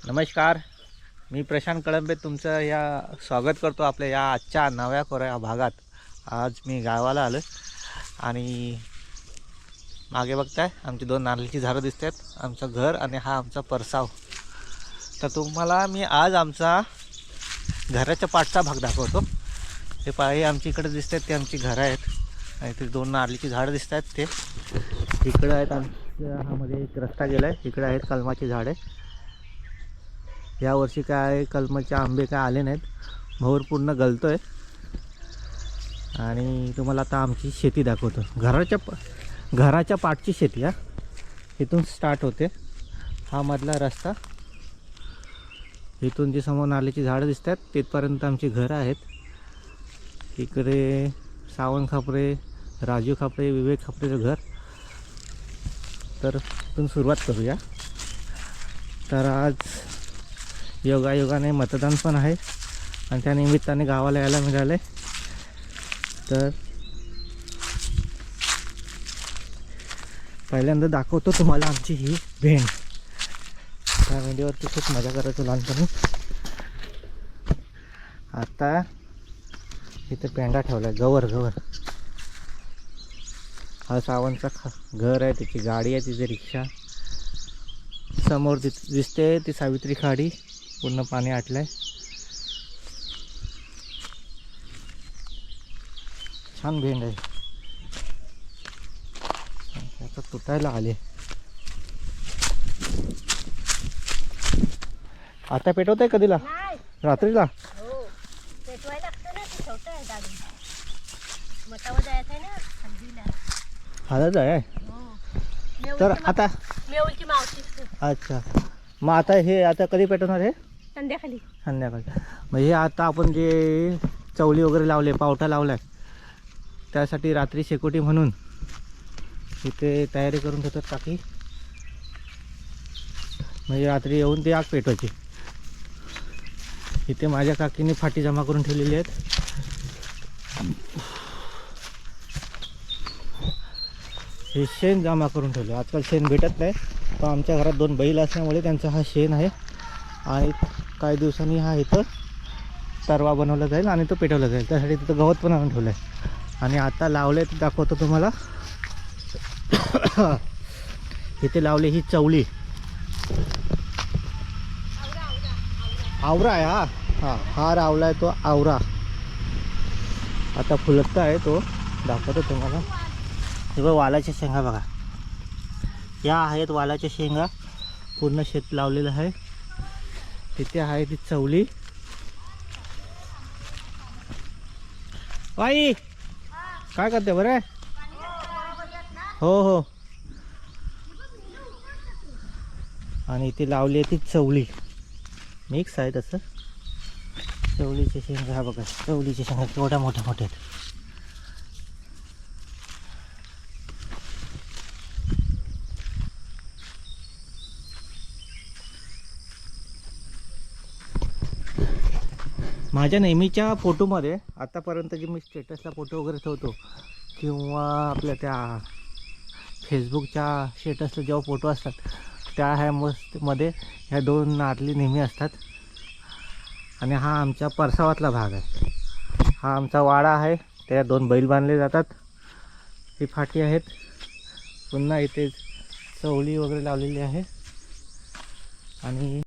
नमस्कार, मी प्रशांत कळंबे तुमचं स्वागत करतो आपल्या या आजच्या नव्या कोऱ्या भागात. आज मी गावाला आलो आणि मागे बघताय आमची 2 नारळीची झाडं दिसत आहेत, आमचं घर आणि हा आमचा परसाव. तर तुम्हाला मी आज आमचा घराच्या पाठचा भाग दाखवतो. हे पायी आमच्या इकडे दिसत आहेत ते आमची घरं आहेत आणि ते 2 नारळीची झाडं दिसत आहेत ते इकडे आहेत. आमच्या मध्ये एक रस्ता गेला आहे, इकडे आहेत कलमाची झाडे. यावर्षी काय कलमाचे आंबे काय आले नाहीत, भोर पूर्ण गलतोय. आणि तुम्हाला आता आमची शेती दाखवतो. घराच्या पाठची शेती. इथून स्टार्ट होते, हा मधला रस्ता. इथून जी समोर नारळीची झाडं दिसतात तिथपर्यंत आमची घरं आहेत. इकडे सावंत खापरे, राजू खापरे, विवेक खापरेचं घर. तर इथून सुरुवात करूया. तर आज योगायोगाने मतदान पण आहे आणि त्या निमित्ताने गावाला यायला मिळाले. तर पहिल्यांदा दाखवतो तुम्हाला आमची ही भेंड. त्या भेंडीवरती खूप मजा करायचो लहानपणी. आता इथे पेंडा ठेवला आहे, गवर. हा सावंतचा घर आहे, त्याची गाडी आहे, तिची रिक्षा. समोर दिसते ती सावित्री खाडी, पूर्ण पाणी आटलंय. छान भेंड आहे, आता तुटायला आले. आता पेटवताय कधीला? रात्रीला. हालत आहे. तर आता अच्छा, मग आता हे आता कधी पेटवणार? हे संध्याकाळी. मग हे आता आपण जे चवली वगैरे लावले, पावटा लावलाय, त्यासाठी रात्री शेकोटी म्हणून इथे तयारी करून ठेवतात काकी. म्हणजे रात्री येऊन ते आग पेटवायची. इथे माझ्या काकीने फाटी जमा करून ठेवलेली आहेत. हे शेण जमा करून ठेवले. आजकाल शेण भेटत नाही, पण आमच्या घरात 2 बैल असल्यामुळे त्यांचा हा शेण आहे. आणि काही दिवसांनी हा इथं तरवा बनवला जाईल आणि तो पेटवला जाईल. त्यासाठी तिथं गवत पण आणून ठेवलं आहे. आणि आता लावले ते दाखवतो तुम्हाला. इथे लावले ही चवली. आवरा आहे हा लावला आहे तो आवरा. आता फुलत आहे तो, दाखवतो तुम्हाला. हे बघ, वालाच्या शेंगा बघा, या आहेत वालाच्या शेंगा. पूर्ण शेत लावलेलं आहे. तिथे आहे ती चवली. बाई काय करते? बरं आहे? हो. आणि इथे लावली आहे ती चवली. मिक्स आहे तसं. चवलीच्या शेंगा हा बघा, चवलीच्या शेंगा केवढ्या मोठ्या आहेत. माझ्या नेहमीच्या फोटोमध्ये आतापर्यंत जे मी स्टेटसला फोटो वगैरे ठेवतो किंवा आपल्या त्या फेसबुकच्या स्टेटसला जेव्हा फोटो असतात, त्या मध्ये ह्या 2 नारळी नेहमी असतात. आणि हा आमच्या परसावातला भाग आहे. हा आमचा वाडा आहे, त्या 2 बैल बांधले जातात. ही फाटी आहेत. पुन्हा इथे चवली वगैरे लावलेली आहे. आणि